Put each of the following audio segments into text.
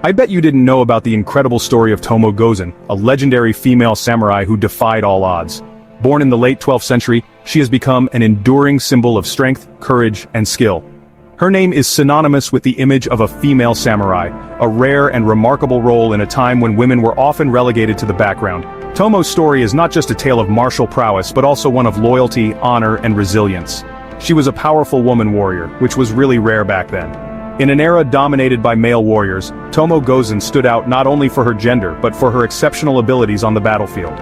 I bet you didn't know about the incredible story of Tomoe Gozen, a legendary female samurai who defied all odds. Born in the late 12th century, she has become an enduring symbol of strength, courage, and skill. Her name is synonymous with the image of a female samurai, a rare and remarkable role in a time when women were often relegated to the background. Tomoe's story is not just a tale of martial prowess but also one of loyalty, honor, and resilience. She was a powerful woman warrior, which was really rare back then. In an era dominated by male warriors, Tomoe Gozen stood out not only for her gender but for her exceptional abilities on the battlefield.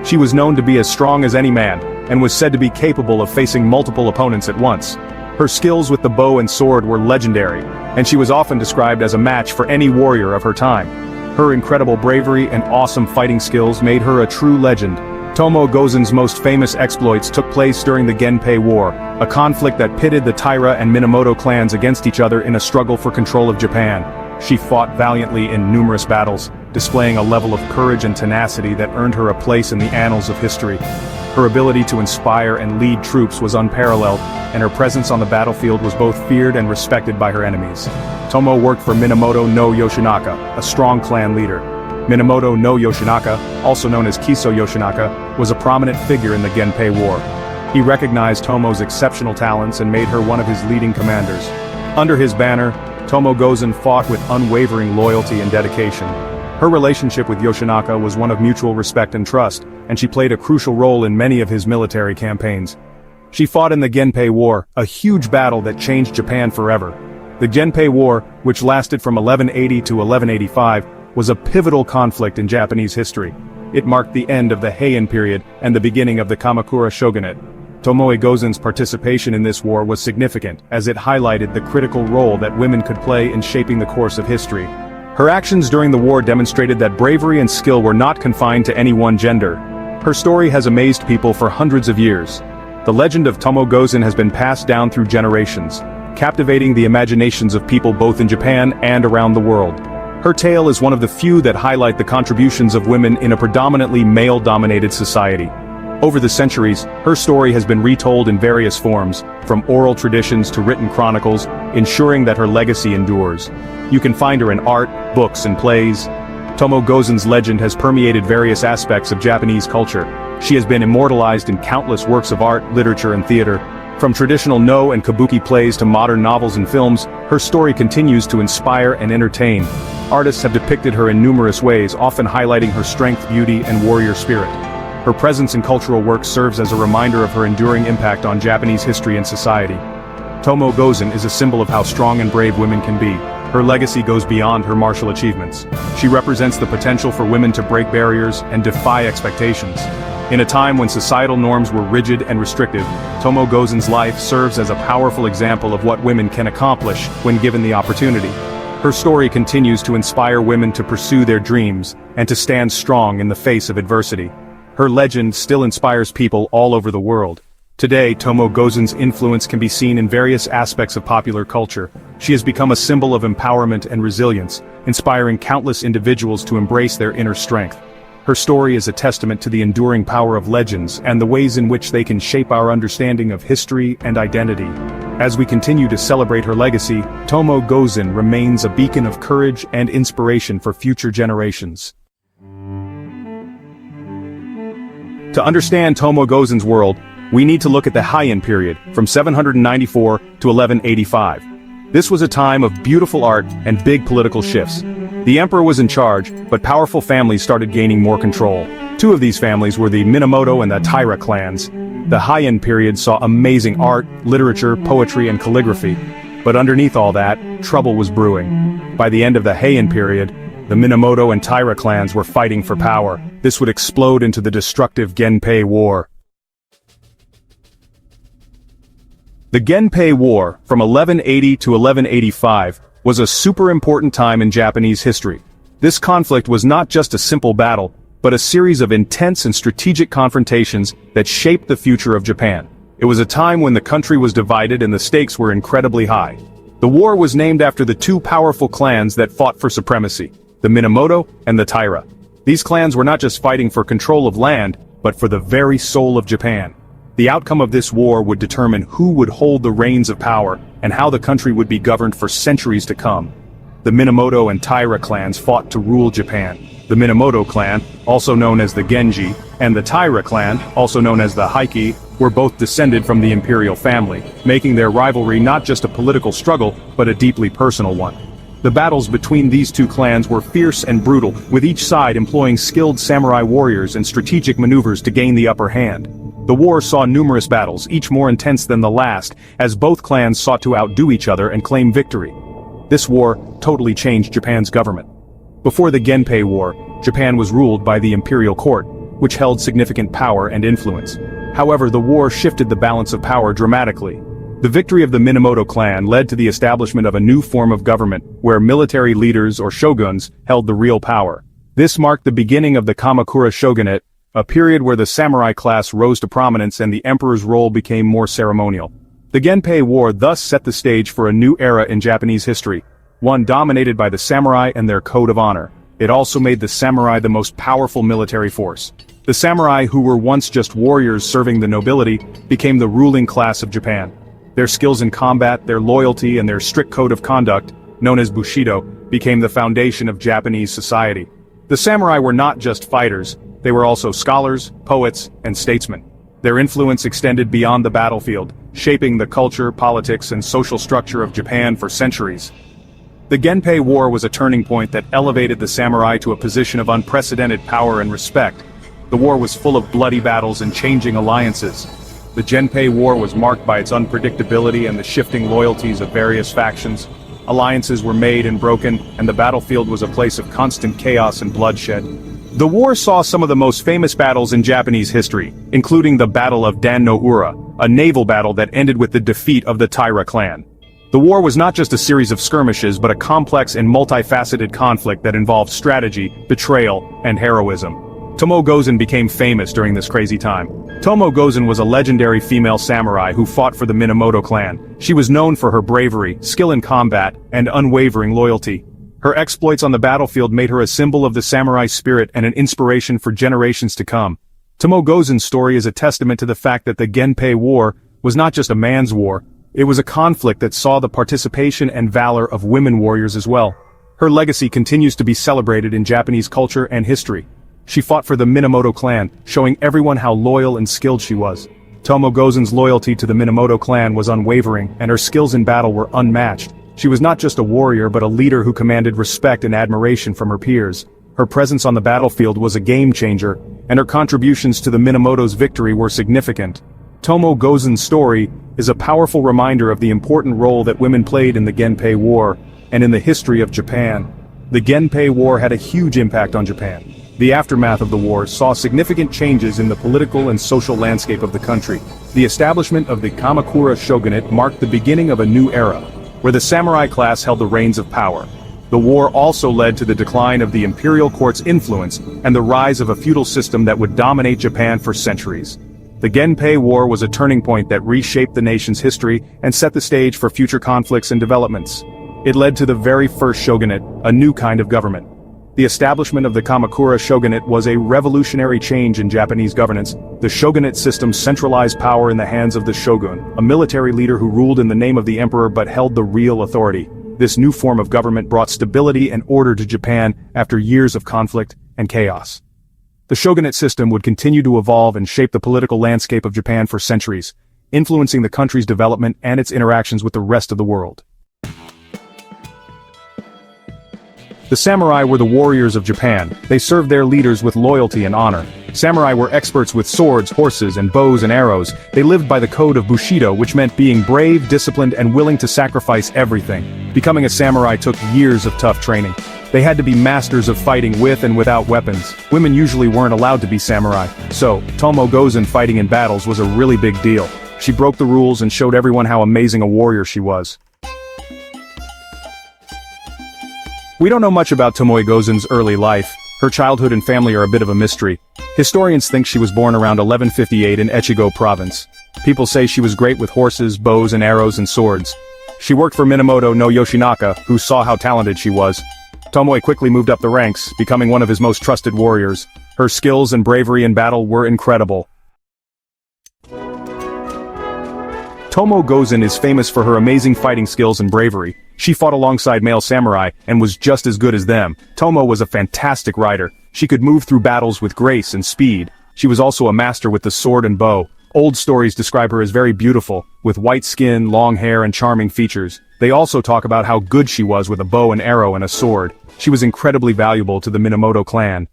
She was known to be as strong as any man, and was said to be capable of facing multiple opponents at once. Her skills with the bow and sword were legendary, and she was often described as a match for any warrior of her time. Her incredible bravery and awesome fighting skills made her a true legend. Tomoe Gozen's most famous exploits took place during the Genpei War, a conflict that pitted the Taira and Minamoto clans against each other in a struggle for control of Japan. She fought valiantly in numerous battles, displaying a level of courage and tenacity that earned her a place in the annals of history. Her ability to inspire and lead troops was unparalleled, and her presence on the battlefield was both feared and respected by her enemies. Tomoe worked for Minamoto no Yoshinaka, a strong clan leader. Minamoto no Yoshinaka, also known as Kiso Yoshinaka, was a prominent figure in the Genpei War. He recognized Tomoe's exceptional talents and made her one of his leading commanders. Under his banner, Tomoe Gozen fought with unwavering loyalty and dedication. Her relationship with Yoshinaka was one of mutual respect and trust, and she played a crucial role in many of his military campaigns. She fought in the Genpei War, a huge battle that changed Japan forever. The Genpei War, which lasted from 1180 to 1185, was a pivotal conflict in Japanese history. It marked the end of the Heian period and the beginning of the Kamakura shogunate. Tomoe Gozen's participation in this war was significant, as it highlighted the critical role that women could play in shaping the course of history. Her actions during the war demonstrated that bravery and skill were not confined to any one gender. Her story has amazed people for hundreds of years. The legend of Tomoe Gozen has been passed down through generations, captivating the imaginations of people both in Japan and around the world. Her tale is one of the few that highlight the contributions of women in a predominantly male-dominated society. Over the centuries, her story has been retold in various forms, from oral traditions to written chronicles, ensuring that her legacy endures. You can find her in art, books, and plays. Tomoe Gozen's legend has permeated various aspects of Japanese culture. She has been immortalized in countless works of art, literature, and theater. From traditional no and kabuki plays to modern novels and films, her story continues to inspire and entertain. Artists have depicted her in numerous ways, often highlighting her strength, beauty, and warrior spirit. Her presence in cultural works serves as a reminder of her enduring impact on Japanese history and society. Tomoe Gozen is a symbol of how strong and brave women can be. Her legacy goes beyond her martial achievements. She represents the potential for women to break barriers and defy expectations. In a time when societal norms were rigid and restrictive, Tomoe Gozen's life serves as a powerful example of what women can accomplish when given the opportunity. Her story continues to inspire women to pursue their dreams and to stand strong in the face of adversity. Her legend still inspires people all over the world. Today, Tomoe Gozen's influence can be seen in various aspects of popular culture. She has become a symbol of empowerment and resilience, inspiring countless individuals to embrace their inner strength. Her story is a testament to the enduring power of legends and the ways in which they can shape our understanding of history and identity. As we continue to celebrate her legacy, Tomoe Gozen remains a beacon of courage and inspiration for future generations. To understand Tomoe Gozen's world, we need to look at the Heian period, from 794 to 1185. This was a time of beautiful art and big political shifts. The emperor was in charge, but powerful families started gaining more control. Two of these families were the Minamoto and the Taira clans. The Heian period saw amazing art, literature, poetry, and calligraphy. But underneath all that, trouble was brewing. By the end of the Heian period, the Minamoto and Taira clans were fighting for power. This would explode into the destructive Genpei War. The Genpei War, from 1180 to 1185, was a super important time in Japanese history. This conflict was not just a simple battle, but a series of intense and strategic confrontations that shaped the future of Japan. It was a time when the country was divided and the stakes were incredibly high. The war was named after the two powerful clans that fought for supremacy, the Minamoto and the Taira. These clans were not just fighting for control of land, but for the very soul of Japan. The outcome of this war would determine who would hold the reins of power and how the country would be governed for centuries to come. the Minamoto and Taira clans fought to rule Japan. The Minamoto clan, also known as the Genji, and the Taira clan, also known as the Heike, were both descended from the imperial family, making their rivalry not just a political struggle, but a deeply personal one. The battles between these two clans were fierce and brutal, with each side employing skilled samurai warriors and strategic maneuvers to gain the upper hand. The war saw numerous battles, each more intense than the last, as both clans sought to outdo each other and claim victory. This war totally changed Japan's government. Before the Genpei War, Japan was ruled by the imperial court, which held significant power and influence. However, the war shifted the balance of power dramatically. The victory of the Minamoto clan led to the establishment of a new form of government, where military leaders or shoguns held the real power. This marked the beginning of the Kamakura shogunate, a period where the samurai class rose to prominence and the emperor's role became more ceremonial. The Genpei War thus set the stage for a new era in Japanese history, one dominated by the samurai and their code of honor. It also made the samurai the most powerful military force. The samurai, who were once just warriors serving the nobility, became the ruling class of Japan. Their skills in combat, their loyalty, and their strict code of conduct, known as Bushido, became the foundation of Japanese society. The samurai were not just fighters, they were also scholars, poets, and statesmen. Their influence extended beyond the battlefield, shaping the culture, politics, and social structure of Japan for centuries. The Genpei War was a turning point that elevated the samurai to a position of unprecedented power and respect. The war was full of bloody battles and changing alliances. The Genpei War was marked by its unpredictability and the shifting loyalties of various factions. Alliances were made and broken, and the battlefield was a place of constant chaos and bloodshed. The war saw some of the most famous battles in Japanese history, including the Battle of Dan no Ura, a naval battle that ended with the defeat of the Taira clan. The war was not just a series of skirmishes but a complex and multifaceted conflict that involved strategy, betrayal, and heroism. Tomoe Gozen became famous during this crazy time. Tomoe Gozen was a legendary female samurai who fought for the Minamoto clan. She was known for her bravery, skill in combat, and unwavering loyalty. Her exploits on the battlefield made her a symbol of the samurai spirit and an inspiration for generations to come. Tomoe Gozen's story is a testament to the fact that the Genpei War was not just a man's war. It was a conflict that saw the participation and valor of women warriors as well. Her legacy continues to be celebrated in Japanese culture and history. She fought for the Minamoto clan, showing everyone how loyal and skilled she was. Tomoe Gozen's loyalty to the Minamoto clan was unwavering, and her skills in battle were unmatched. She was not just a warrior but a leader who commanded respect and admiration from her peers. Her presence on the battlefield was a game changer, and her contributions to the Minamoto's victory were significant. Tomoe Gozen's story is a powerful reminder of the important role that women played in the Genpei War, and in the history of Japan. The Genpei War had a huge impact on Japan. The aftermath of the war saw significant changes in the political and social landscape of the country. The establishment of the Kamakura shogunate marked the beginning of a new era, where the samurai class held the reins of power. The war also led to the decline of the imperial court's influence and the rise of a feudal system that would dominate Japan for centuries. The Genpei War was a turning point that reshaped the nation's history and set the stage for future conflicts and developments. It led to the very first shogunate, a new kind of government. The establishment of the Kamakura shogunate was a revolutionary change in Japanese governance. The shogunate system centralized power in the hands of the shogun, a military leader who ruled in the name of the emperor but held the real authority. This new form of government brought stability and order to Japan after years of conflict and chaos. The shogunate system would continue to evolve and shape the political landscape of Japan for centuries, influencing the country's development and its interactions with the rest of the world. The samurai were the warriors of Japan. They served their leaders with loyalty and honor. Samurai were experts with swords, horses, and bows and arrows. They lived by the code of Bushido, which meant being brave, disciplined, and willing to sacrifice everything. Becoming a samurai took years of tough training. They had to be masters of fighting with and without weapons. Women usually weren't allowed to be samurai, so Tomoe Gozen fighting in battles was a really big deal. She broke the rules and showed everyone how amazing a warrior she was. We don't know much about Tomoe Gozen's early life. Her childhood and family are a bit of a mystery. Historians think she was born around 1158 in Echigo province. People say she was great with horses, bows and arrows and swords. She worked for Minamoto no Yoshinaka, who saw how talented she was. Tomoe quickly moved up the ranks, becoming one of his most trusted warriors. Her skills and bravery in battle were incredible. Tomoe Gozen is famous for her amazing fighting skills and bravery. She fought alongside male samurai and was just as good as them. Tomoe was a fantastic rider. She could move through battles with grace and speed. She was also a master with the sword and bow. Old stories describe her as very beautiful, with white skin, long hair and charming features. They also talk about how good she was with a bow and arrow and a sword. She was incredibly valuable to the Minamoto clan.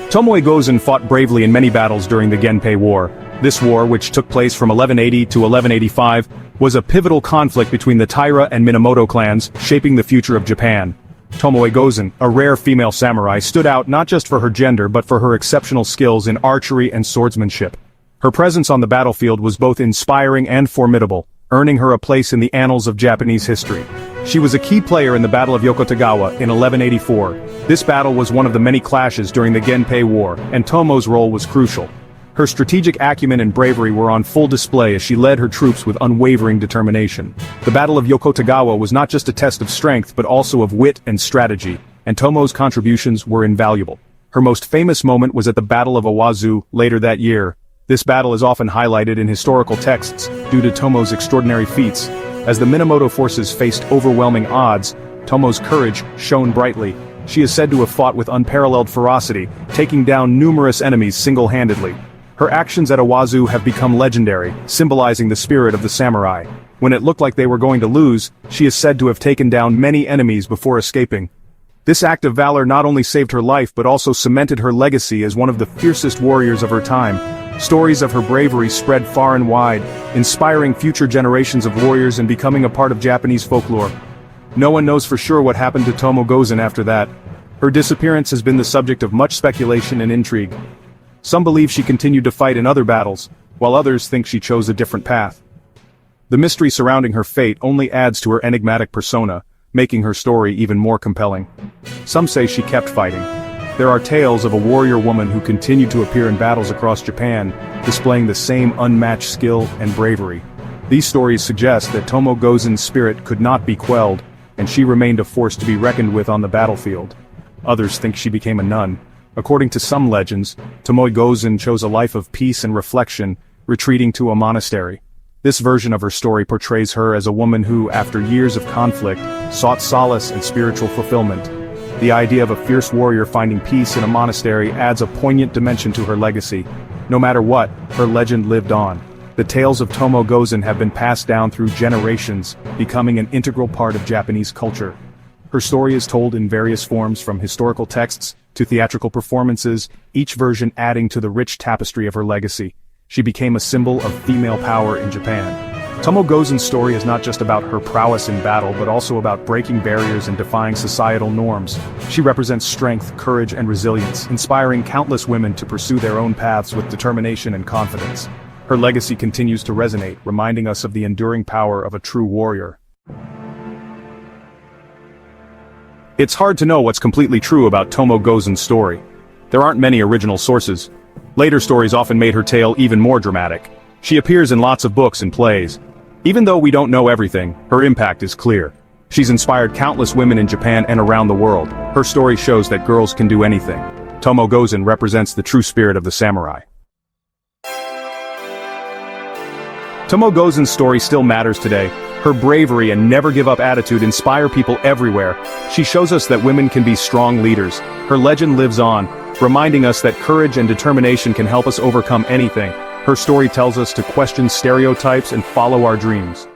Tomoe Gozen fought bravely in many battles during the Genpei War. This war, which took place from 1180 to 1185, was a pivotal conflict between the Taira and Minamoto clans, shaping the future of Japan. Tomoe Gozen, a rare female samurai, stood out not just for her gender but for her exceptional skills in archery and swordsmanship. Her presence on the battlefield was both inspiring and formidable, earning her a place in the annals of Japanese history. She was a key player in the Battle of Yokotagawa in 1184. This battle was one of the many clashes during the Genpei War, and Tomoe's role was crucial. Her strategic acumen and bravery were on full display as she led her troops with unwavering determination. The Battle of Yokotagawa was not just a test of strength but also of wit and strategy, and Tomoe's contributions were invaluable. Her most famous moment was at the Battle of Owazu later that year. This battle is often highlighted in historical texts due to Tomoe's extraordinary feats. As the Minamoto forces faced overwhelming odds, Tomoe's courage shone brightly. She is said to have fought with unparalleled ferocity, taking down numerous enemies single-handedly. Her actions at Owazu have become legendary, symbolizing the spirit of the samurai. When it looked like they were going to lose, she is said to have taken down many enemies before escaping. This act of valor not only saved her life but also cemented her legacy as one of the fiercest warriors of her time. Stories of her bravery spread far and wide, inspiring future generations of warriors and becoming a part of Japanese folklore. No one knows for sure what happened to Tomoe Gozen after that. Her disappearance has been the subject of much speculation and intrigue. Some believe she continued to fight in other battles, while others think she chose a different path. The mystery surrounding her fate only adds to her enigmatic persona, making her story even more compelling. Some say she kept fighting. There are tales of a warrior woman who continued to appear in battles across Japan, displaying the same unmatched skill and bravery. These stories suggest that Tomoe Gozen's spirit could not be quelled, and she remained a force to be reckoned with on the battlefield. Others think she became a nun. According to some legends, Tomoe Gozen chose a life of peace and reflection, retreating to a monastery. This version of her story portrays her as a woman who, after years of conflict, sought solace and spiritual fulfillment. The idea of a fierce warrior finding peace in a monastery adds a poignant dimension to her legacy. No matter what, her legend lived on. The tales of Tomoe Gozen have been passed down through generations, becoming an integral part of Japanese culture. Her story is told in various forms, from historical texts to theatrical performances, each version adding to the rich tapestry of her legacy. She became a symbol of female power in Japan. Tomoe Gozen's story is not just about her prowess in battle but also about breaking barriers and defying societal norms. She represents strength, courage, and resilience, inspiring countless women to pursue their own paths with determination and confidence. Her legacy continues to resonate, reminding us of the enduring power of a true warrior. It's hard to know what's completely true about Tomoe Gozen's story. There aren't many original sources. Later stories often made her tale even more dramatic. She appears in lots of books and plays. Even though we don't know everything, her impact is clear. She's inspired countless women in Japan and around the world. Her story shows that girls can do anything. Tomoe Gozen represents the true spirit of the samurai. Tomoe Gozen's story still matters today. Her bravery and never-give-up attitude inspire people everywhere. She shows us that women can be strong leaders. Her legend lives on, reminding us that courage and determination can help us overcome anything. Her story tells us to question stereotypes and follow our dreams.